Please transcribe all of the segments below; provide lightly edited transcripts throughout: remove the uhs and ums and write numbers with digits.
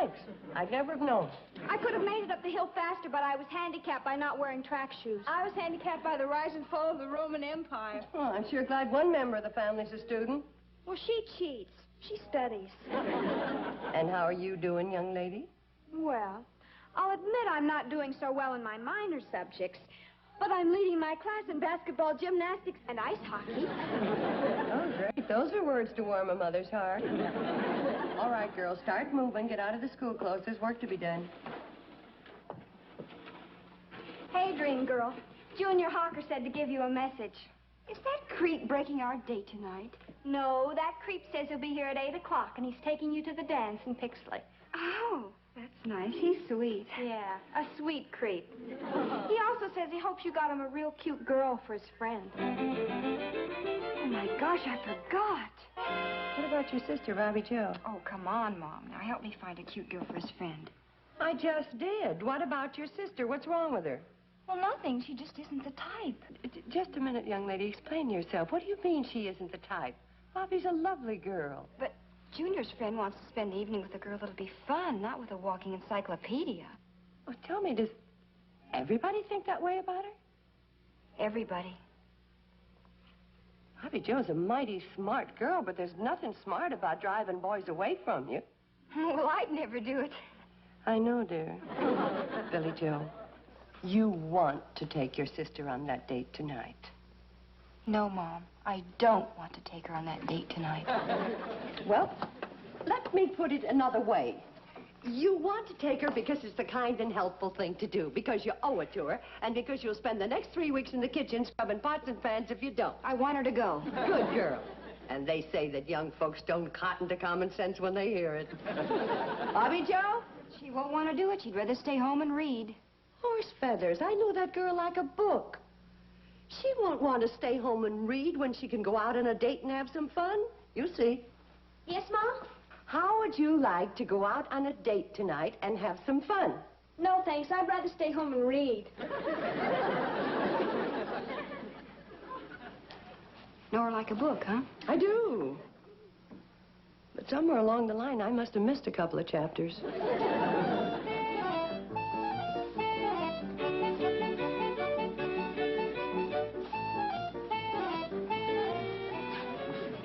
thanks. I'd never have known. I could have made it up the hill faster, but I was handicapped by not wearing track shoes. I was handicapped by the rise and fall of the Roman Empire. Oh, I'm sure glad one member of the family's a student. Well, she cheats. She studies. And how are you doing, young lady? Well, I'll admit I'm not doing so well in my minor subjects, but I'm leading my class in basketball, gymnastics, and ice hockey. Oh, great. Those are words to warm a mother's heart. All right, girls, start moving. Get out of the school clothes. There's work to be done. Hey, Dream Girl. Junior Hawker said to give you a message. Is that creep breaking our date tonight? No, that creep says he'll be here at 8 o'clock, and he's taking you to the dance in Pixley. Oh, that's nice. He's sweet. Yeah, a sweet creep. He also says he hopes you got him a real cute girl for his friend. Oh, my gosh, I forgot. What about your sister, Bobby Joe? Oh, come on, Mom. Now help me find a cute girl for his friend. I just did. What about your sister? What's wrong with her? Well, nothing. She just isn't the type. Just a minute, young lady. Explain yourself. What do you mean she isn't the type? Bobby's a lovely girl. But Junior's friend wants to spend the evening with a girl that'll be fun, not with a walking encyclopedia. Well, tell me, does everybody think that way about her? Everybody. Bobby Joe's a mighty smart girl, but there's nothing smart about driving boys away from you. Well, I'd never do it. I know, dear. Billy Joe, you want to take your sister on that date tonight. No, Mom. I don't want to take her on that date tonight. Well, let me put it another way. You want to take her because it's the kind and helpful thing to do, because you owe it to her, and because you'll spend the next 3 weeks in the kitchen scrubbing pots and pans if you don't. I want her to go. Good girl. And they say that young folks don't cotton to common sense when they hear it. Bobby Joe? She won't want to do it. She'd rather stay home and read. Horse feathers. I know that girl like a book. She won't want to stay home and read when she can go out on a date and have some fun. You see. Yes, Mom? How would you like to go out on a date tonight and have some fun? No, thanks. I'd rather stay home and read. Nor like a book, huh? I do. But somewhere along the line, I must have missed a couple of chapters.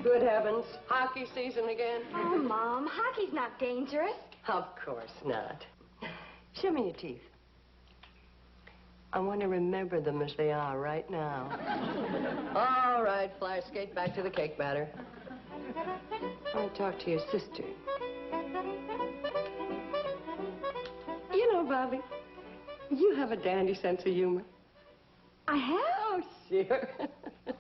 Good heavens. Hockey season again? Oh, Mom, hockey's not dangerous. Of course not. Show me your teeth. I want to remember them as they are right now. All right, Flash, skate back to the cake batter. I want to talk to your sister. You know, Bobby, you have a dandy sense of humor. I have? Oh, sure.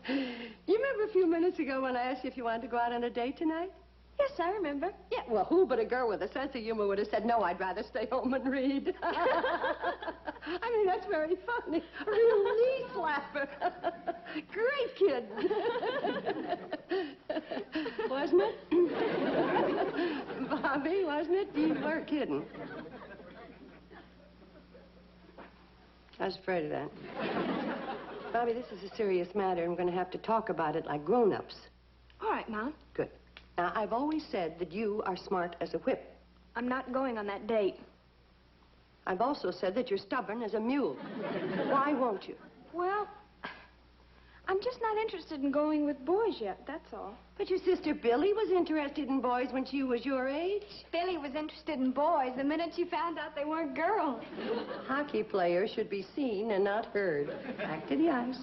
You remember a few minutes ago when I asked you if you wanted to go out on a date tonight? Yes, I remember. Yeah, well, who but a girl with a sense of humor would have said, no, I'd rather stay home and read. I mean, that's very funny. A real knee slapper. Great kid. Wasn't it? Bobby, wasn't it? You were kidding. I was afraid of that. Bobby, this is a serious matter, and we're going to have to talk about it like grown-ups. All right, Mom. Good. Now, I've always said that you are smart as a whip. I'm not going on that date. I've also said that you're stubborn as a mule. Why won't you? Well, I'm just not interested in going with boys yet, that's all. But your sister Billy was interested in boys when she was your age. Billy was interested in boys the minute she found out they weren't girls. Hockey players should be seen and not heard. Back to the ice.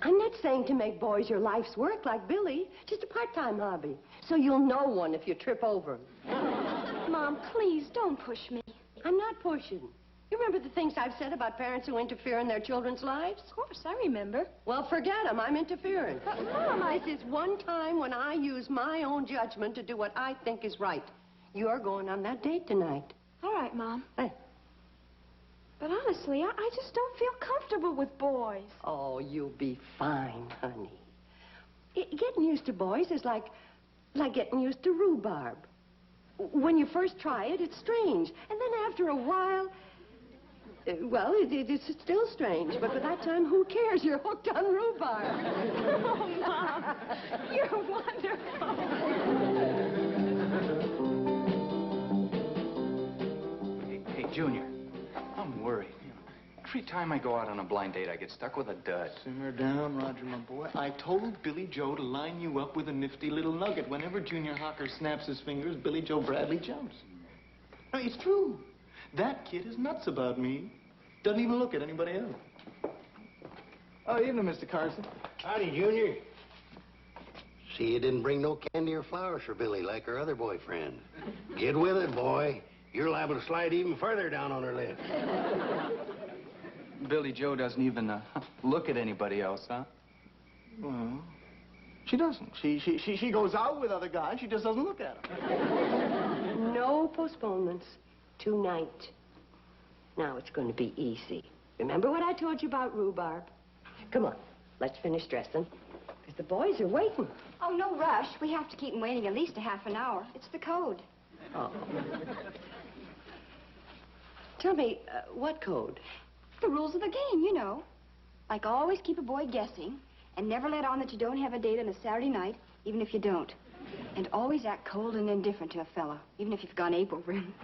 I'm not saying to make boys your life's work like Billy, just a part-time hobby. So you'll know one if you trip over him. Mom, please, don't push me. I'm not pushing. You remember the things I've said about parents who interfere in their children's lives? Of course, I remember. Well, forget them. I'm interfering. But, Mom, This is one time when I use my own judgment to do what I think is right. You're going on that date tonight. All right, Mom. Hey. But honestly, I just don't feel comfortable with boys. Oh, you'll be fine, honey. Getting used to boys is like getting used to rhubarb. When you first try it, it's strange. And then after a while, well, it's still strange. But by that time, who cares? You're hooked on rhubarb. Oh, Mom, you're wonderful. Junior, I'm worried. Every time I go out on a blind date, I get stuck with a dud. Simmer down, Roger, my boy. I told Billy Joe to line you up with a nifty little nugget. Whenever Junior Hocker snaps his fingers, Billy Joe Bradley jumps. I mean, it's true. That kid is nuts about me. Doesn't even look at anybody else. Oh, evening, Mr. Carson. Howdy, Junior. See, you didn't bring no candy or flowers for Billy like her other boyfriend. Get with it, boy. You're liable to slide even further down on her list. Billy Joe doesn't even look at anybody else, huh? Well, she doesn't. She goes out with other guys. She just doesn't look at them. No postponements. Tonight. Now it's going to be easy. Remember what I told you about rhubarb? Come on, let's finish dressing. Because the boys are waiting. Oh, no rush. We have to keep them waiting at least a half an hour. It's the code. Oh. Tell me, what code? The rules of the game, you know. Like always keep a boy guessing and never let on that you don't have a date on a Saturday night, even if you don't. And always act cold and indifferent to a fella, even if you've gone ape over him.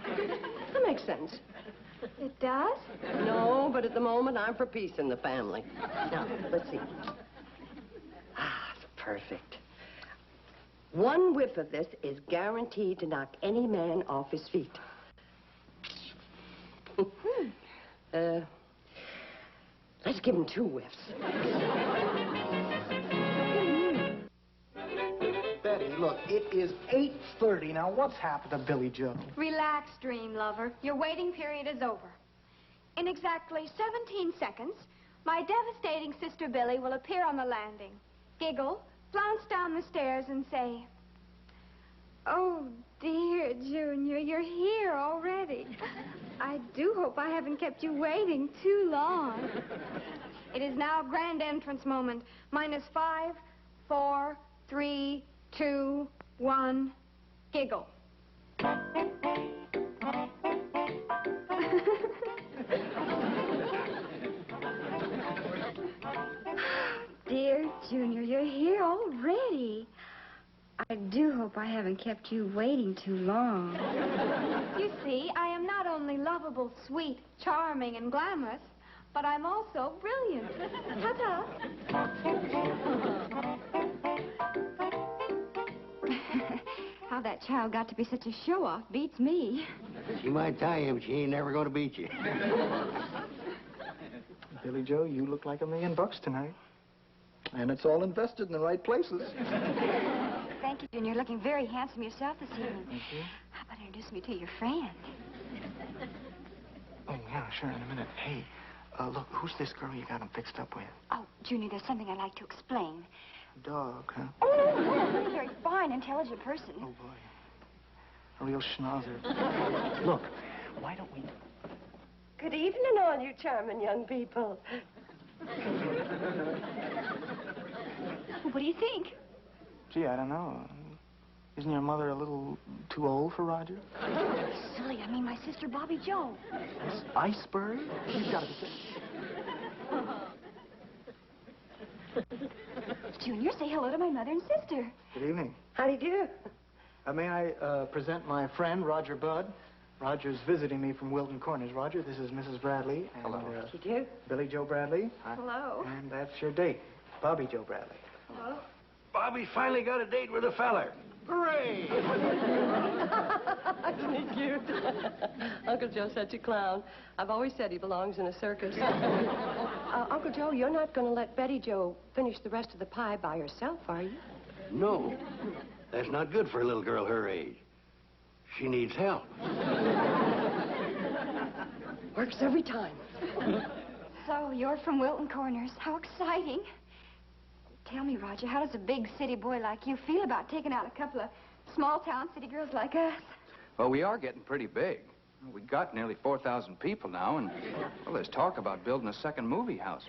That makes sense. It does? No, but at the moment, I'm for peace in the family. Now, let's see. Ah, it's perfect. One whiff of this is guaranteed to knock any man off his feet. Let's give him 2 whiffs. Betty, look, it is 8:30. Now, what's happened to Billy Joe? Relax, dream lover. Your waiting period is over. In exactly 17 seconds, my devastating sister Billy will appear on the landing, giggle, flounce down the stairs, and say, "Oh, dear, Junior, you're here already. I do hope I haven't kept you waiting too long." It is now grand entrance moment. -5, 4, 3, 2, 1, giggle. Dear Junior, you're here already. I do hope I haven't kept you waiting too long. You see, I am not only lovable, sweet, charming, and glamorous, but I'm also brilliant. Ta-ta. How that child got to be such a show-off beats me. She might tie him, she ain't never gonna beat you. Billy Joe, you look like $1 million tonight. And it's all invested in the right places. Thank you, Junior. You're looking very handsome yourself this evening. Thank you. How about introduce me to your friend? Oh, yeah, sure, in a minute. Hey, look, who's this girl you got him fixed up with? Oh, Junior, there's something I'd like to explain. Dog, huh? Oh, a very fine, intelligent person. Oh, boy. A real schnauzer. Look, why don't we... Good evening, all you charming young people. What do you think? Gee, I don't know. Isn't your mother a little too old for Roger? Silly, I mean my sister Bobby Joe. This iceberg? She's got to be sick. Junior, say hello to my mother and sister. Good evening. How do you do? May I present my friend, Roger Budd? Roger's visiting me from Wilton Corners. Roger, this is Mrs. Bradley. And, Hello. How do you do? Billy Joe Bradley. Hello. And that's your date, Bobby Joe Bradley. Hello. Bobby finally got a date with a feller. Hooray! Isn't he cute? Uncle Joe's such a clown. I've always said he belongs in a circus. Uncle Joe, you're not going to let Betty Joe finish the rest of the pie by herself, are you? No, that's not good for a little girl her age. She needs help. Works every time. So, you're from Wilton Corners. How exciting. Tell me, Roger, how does a big city boy like you feel about taking out a couple of small-town city girls like us? Well, we are getting pretty big. We got nearly 4,000 people now, and, well, there's talk about building a second movie house.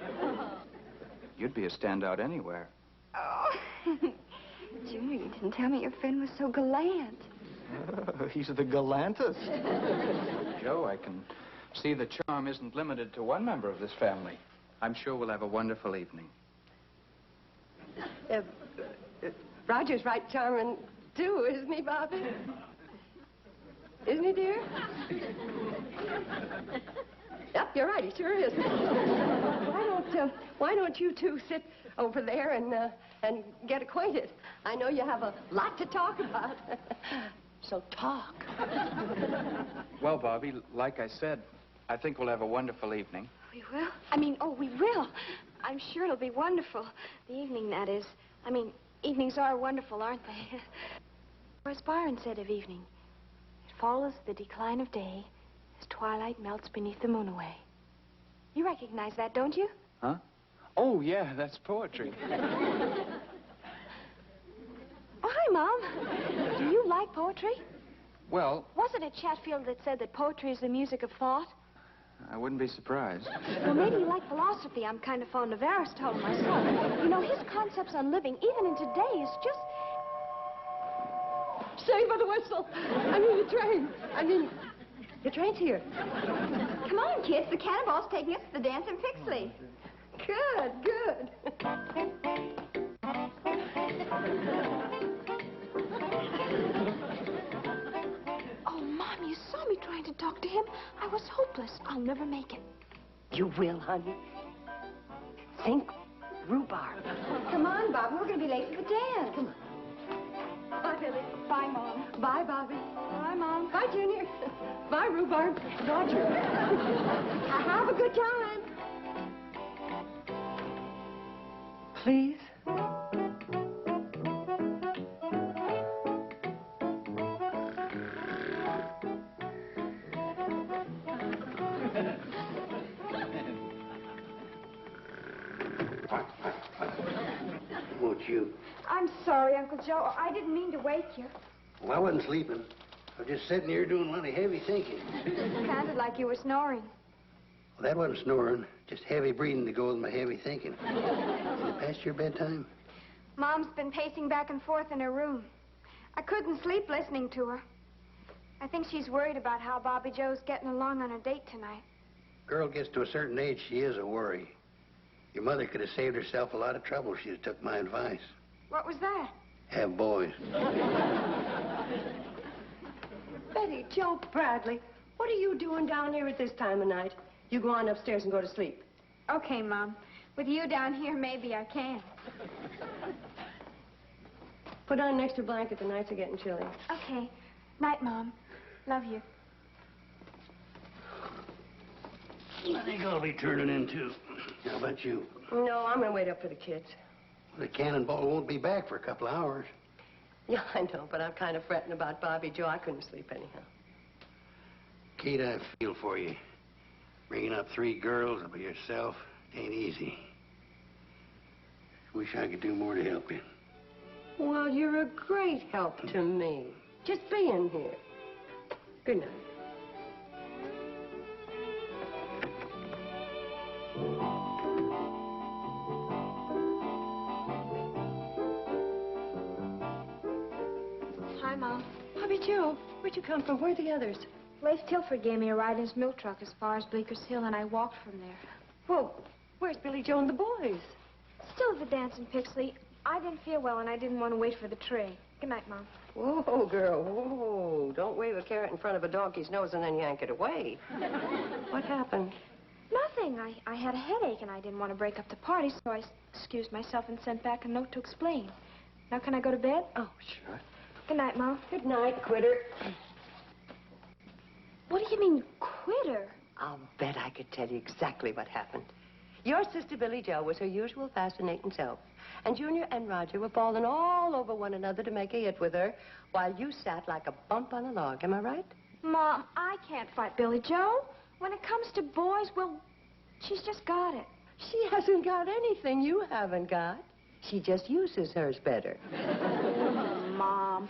You'd be a standout anywhere. Oh, Junior, you didn't tell me your friend was so gallant. He's the gallantest. Joe, I can see the charm isn't limited to one member of this family. I'm sure we'll have a wonderful evening. Roger's right charming, too, isn't he, Bobby? Isn't he, dear? Yep, you're right. He sure is. Why don't you two sit over there and get acquainted? I know you have a lot to talk about. So talk. Well, Bobby, like I said, I think we'll have a wonderful evening. We will? We will. I'm sure it'll be wonderful. The evening, that is. Evenings are wonderful, aren't they? Or as Byron said of evening, it follows the decline of day as twilight melts beneath the moon away. You recognize that, don't you? Huh? Oh, yeah, that's poetry. Oh, hi, Mom. Do you like poetry? Well, Wasn't it Chatfield that said that poetry is the music of thought? I wouldn't be surprised. Well, maybe you like philosophy. I'm kind of fond of Aristotle myself. You know, his concepts on living, even in today, is just... Save for the whistle. The train. The train's here. Come on, kids. The cannonball's taking us to the dance in Pixley. Good. Oh, Mom, you saw me trying to talk to him. I was hopeless. I'll never make it. You will, honey. Think rhubarb. Come on, Bob. We're going to be late for the dance. Come on. Bye, Billy. Bye, Mom. Bye, Bobby. Bye, Mom. Bye, Junior. Bye, Rhubarb. Roger. Have a good time. Please. Won't you? I'm sorry, Uncle Joe. I didn't mean to wake you. Well, I wasn't sleeping. I was just sitting here doing a lot of heavy thinking. It sounded like you were snoring. Well, that wasn't snoring. Just heavy breathing to go with my heavy thinking. Is it past your bedtime? Mom's been pacing back and forth in her room. I couldn't sleep listening to her. I think she's worried about how Bobby Joe's getting along on a date tonight. Girl gets to a certain age, she is a worry. Your mother could have saved herself a lot of trouble if she'd have took my advice. What was that? Have boys. Betty, Joe Bradley, what are you doing down here at this time of night? You go on upstairs and go to sleep. Okay, Mom. With you down here, maybe I can. Put on an extra blanket. The nights are getting chilly. Okay. Night, Mom. Love you. I think I'll be turning in, too. How about you? No, I'm going to wait up for the kids. The cannonball won't be back for a couple of hours. Yeah, I know, but I'm kind of fretting about Bobby Joe. I couldn't sleep anyhow. Kate, I feel for you. Bringing up 3 girls by yourself ain't easy. Wish I could do more to help you. Well, you're a great help to me. Just being here. Good night. Hi, Mom. Bobby Joe, where'd you come from? Where are the others? Leif Tilford gave me a ride in his milk truck as far as Bleeker's Hill, and I walked from there. Well, where's Billy Joe and the boys? Still at the dance in Pixley. I didn't feel well, and I didn't want to wait for the tray. Good night, Mom. Whoa, girl, whoa. Don't wave a carrot in front of a donkey's nose and then yank it away. What happened? Nothing. I had a headache, and I didn't want to break up the party, so I excused myself and sent back a note to explain. Now, can I go to bed? Oh, sure. Good night, Mom. Good night, quitter. What do you mean, quitter? I'll bet I could tell you exactly what happened. Your sister Billy Joe was her usual fascinating self. And Junior and Roger were falling all over one another to make a hit with her, while you sat like a bump on a log. Am I right? Mom, I can't fight Billy Joe. When it comes to boys, well, she's just got it. She hasn't got anything you haven't got. She just uses hers better. Mom,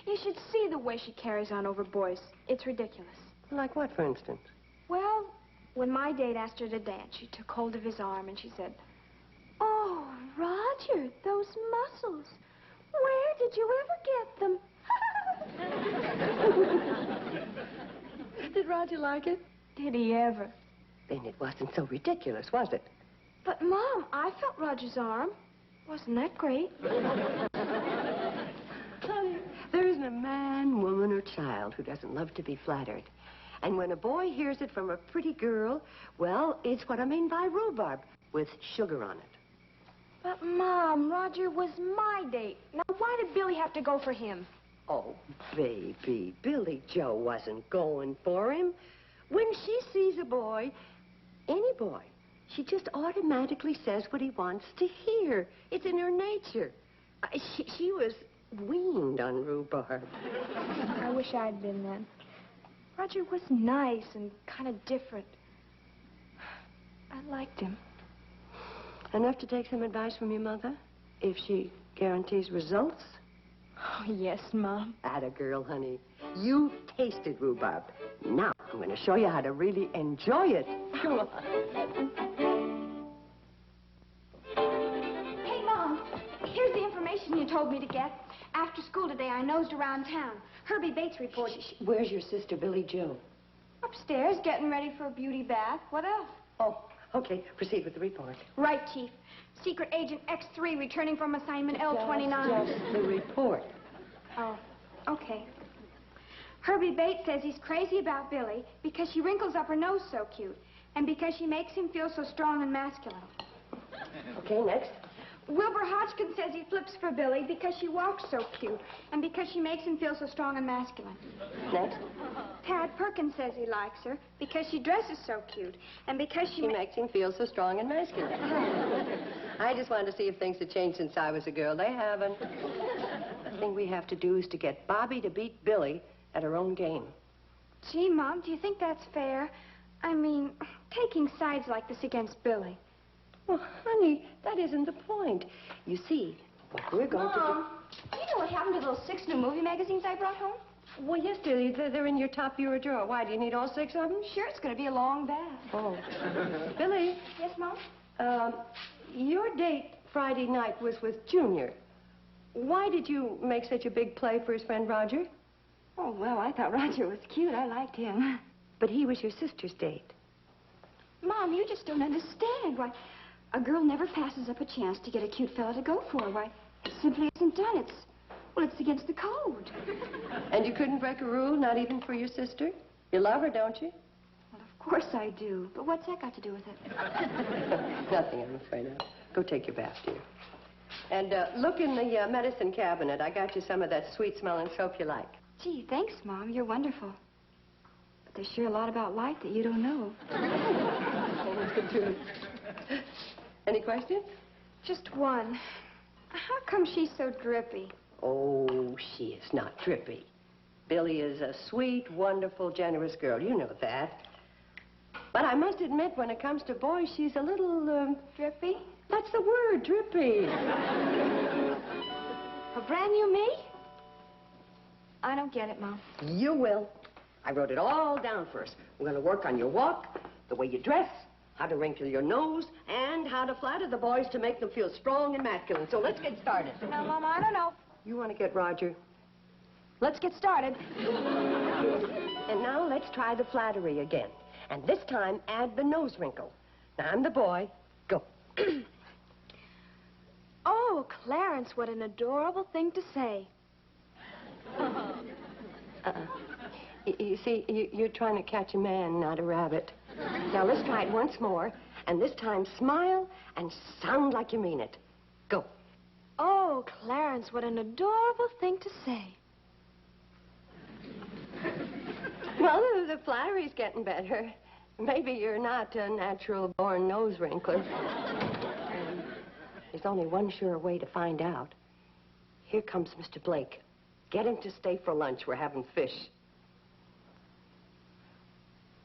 you should see the way she carries on over boys. It's ridiculous. Like what, for instance? Well, when my date asked her to dance, she took hold of his arm and she said, "Oh, Roger, those muscles. Where did you ever get them?" Did Roger like it? Did he ever? Then it wasn't so ridiculous, was it? But, Mom, I felt Roger's arm. Wasn't that great? Honey, there isn't a man, woman, or child who doesn't love to be flattered. And when a boy hears it from a pretty girl, well, it's what I mean by rhubarb, with sugar on it. But, Mom, Roger was my date. Now, why did Billy have to go for him? Oh, baby, Billy Joe wasn't going for him. When she sees a boy, any boy, she just automatically says what he wants to hear. It's in her nature. She was weaned on rhubarb. I wish I'd been then. Roger was nice and kind of different. I liked him. Enough to take some advice from your mother, if she guarantees results? Oh, yes, Mom. Atta girl, honey. You tasted rhubarb. Now I'm going to show you how to really enjoy it. Come on. Hey, Mom. Here's the information you told me to get. After school today, I nosed around town. Herbie Bates reported... Where's your sister, Billy Joe? Upstairs, getting ready for a beauty bath. What else? Oh, okay. Proceed with the report. Right, Chief. Secret Agent X3 returning from assignment L29. Just the report. Oh, okay. Herbie Bates says he's crazy about Billy because she wrinkles up her nose so cute and because she makes him feel so strong and masculine. Okay, next. Wilbur Hodgkin says he flips for Billy because she walks so cute and because she makes him feel so strong and masculine. Next. Tad Perkins says he likes her because she dresses so cute and because she makes him feel so strong and masculine. I just wanted to see if things had changed since I was a girl. They haven't. The thing we have to do is to get Bobby to beat Billy at her own game. Gee, Mom, do you think that's fair? I mean, taking sides like this against Billy. Well, honey, that isn't the point. You see, what we're going to do... Mom, do you know what happened to those 6 new movie magazines I brought home? Well, yes, dearie. They're in your top bureau drawer. Why, do you need all 6 of them? Sure, it's going to be a long bath. Oh. Billy. Yes, Mom? Your date Friday night was with Junior. Why did you make such a big play for his friend Roger? Oh, well, I thought Roger was cute. I liked him. But he was your sister's date. Mom, you just don't understand. Why, a girl never passes up a chance to get a cute fella to go for. Why, it simply isn't done. It's against the code. And you couldn't break a rule, not even for your sister? You love her, don't you? Well, of course I do. But what's that got to do with it? Nothing, I'm afraid of. Go take your bath, dear. And look in the medicine cabinet. I got you some of that sweet-smelling soap you like. Gee, thanks, Mom. You're wonderful. But there's sure a lot about life that you don't know. That's the truth. Any questions? Just one. How come she's so drippy? Oh, she is not trippy. Billy is a sweet, wonderful, generous girl. You know that. But I must admit, when it comes to boys, she's a little, Drippy? That's the word, drippy. A brand new me? I don't get it, Mom. You will. I wrote it all down for us. We're going to work on your walk, the way you dress, how to wrinkle your nose, and how to flatter the boys to make them feel strong and masculine. So let's get started. Now, Mom, I don't know. You want to get Roger? Let's get started. And now let's try the flattery again. And this time, add the nose wrinkle. Now, I'm the boy. Go. Oh, Clarence, what an adorable thing to say. You see, you're trying to catch a man, not a rabbit. Now, let's try it once more. And this time, smile and sound like you mean it. Go. Oh, Clarence, what an adorable thing to say. Well, the flattery's getting better. Maybe you're not a natural-born nose wrinkler. There's only one sure way to find out. Here comes Mr. Blake. Get him to stay for lunch. We're having fish.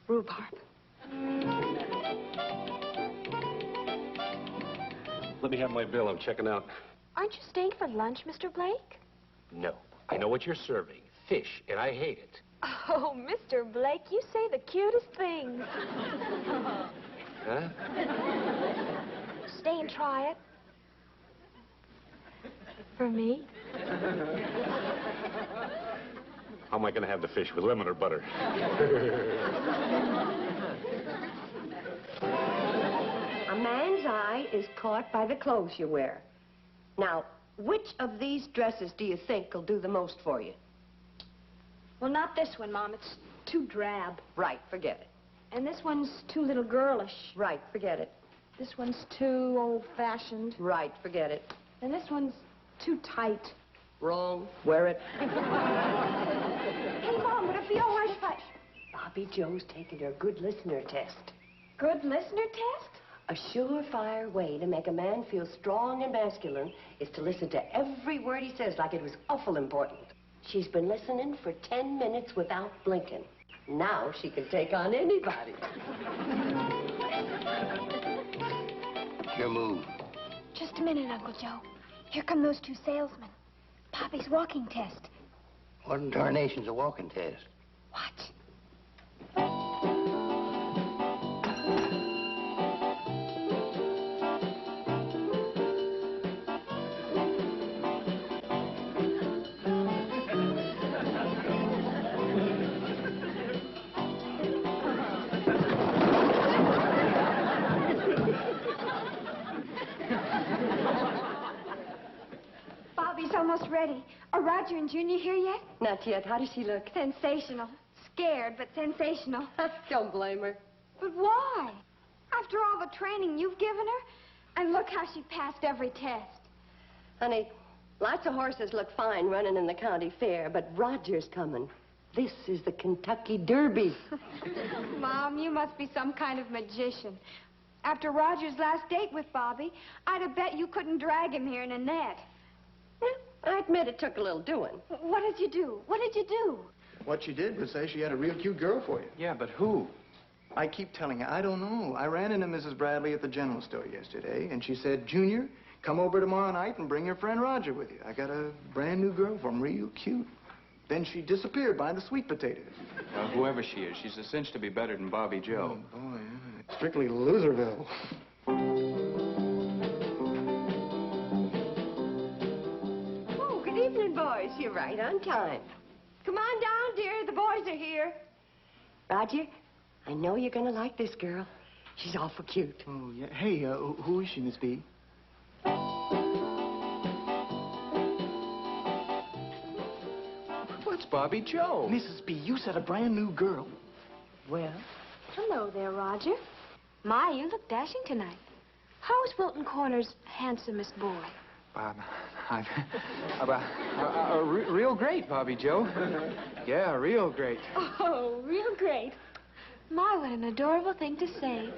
Rhubarb. Let me have my bill. I'm checking out. Aren't you staying for lunch, Mr. Blake? No. I know what you're serving. Fish, and I hate it. Oh, Mr. Blake, you say the cutest things. Huh? Stay and try it. For me? How am I going to have the fish, with lemon or butter? A man's eye is caught by the clothes you wear. Now, which of these dresses do you think will do the most for you? Well, not this one, Mom. It's too drab. Right, forget it. And this one's too little girlish. Right, forget it. This one's too old-fashioned. Right, forget it. And this one's too tight. Wrong. Wear it. Hey, Mom, would it be all right if I... Bobby Joe's taking her good listener test. Good listener test? A surefire way to make a man feel strong and masculine is to listen to every word he says like it was awful important. She's been listening for 10 minutes without blinking. Now she can take on anybody. Your move. Just a minute, Uncle Joe. Here come those two salesmen. Bobby's walking test. What in tarnation's a walking test? Watch. Bobby's almost ready. Are Roger and Junior here yet? Not yet. How does she look? Sensational. Scared, but sensational. Don't blame her. But why? After all the training you've given her? And look how she passed every test. Honey, lots of horses look fine running in the county fair, but Roger's coming. This is the Kentucky Derby. Mom, you must be some kind of magician. After Roger's last date with Bobby, I'd have bet you couldn't drag him here in a net. I admit it took a little doing. What did you do? What did you do? What she did was say she had a real cute girl for you. Yeah, but who? I keep telling you, I don't know. I ran into Mrs. Bradley at the general store yesterday, and she said, Junior, come over tomorrow night and bring your friend Roger with you. I got a brand new girl for him, real cute. Then she disappeared behind the sweet potatoes. Well, whoever she is, she's a cinch to be better than Bobby Joe. Oh, boy, yeah. Strictly Loserville. Oh, good evening, boys. You're right on time. Come on down, dear. The boys are here. Roger, I know you're going to like this girl. She's awful cute. Oh, yeah. Hey, who is she, Miss B? What's Bobby Joe? Mrs. B, you said a brand new girl. Well, Hello there, Roger. My, you look dashing tonight. How's Wilton Corner's handsomest boy? Real great, Bobby Joe. Yeah, real great. Oh, real great. My, what an adorable thing to say.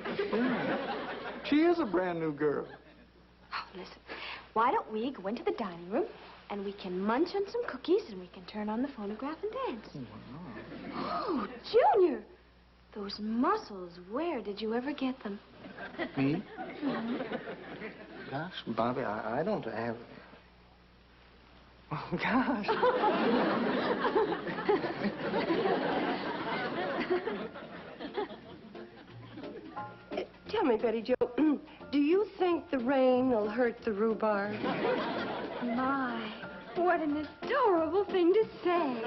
She is a brand new girl. Oh, listen, why don't we go into the dining room and we can munch on some cookies and we can turn on the phonograph and dance. Oh, Junior, those muscles, where did you ever get them? Me? Gosh, Bobby, I don't have... Oh, gosh. Tell me, Betty Jo, do you think the rain will hurt the rhubarb? My, what an adorable thing to say.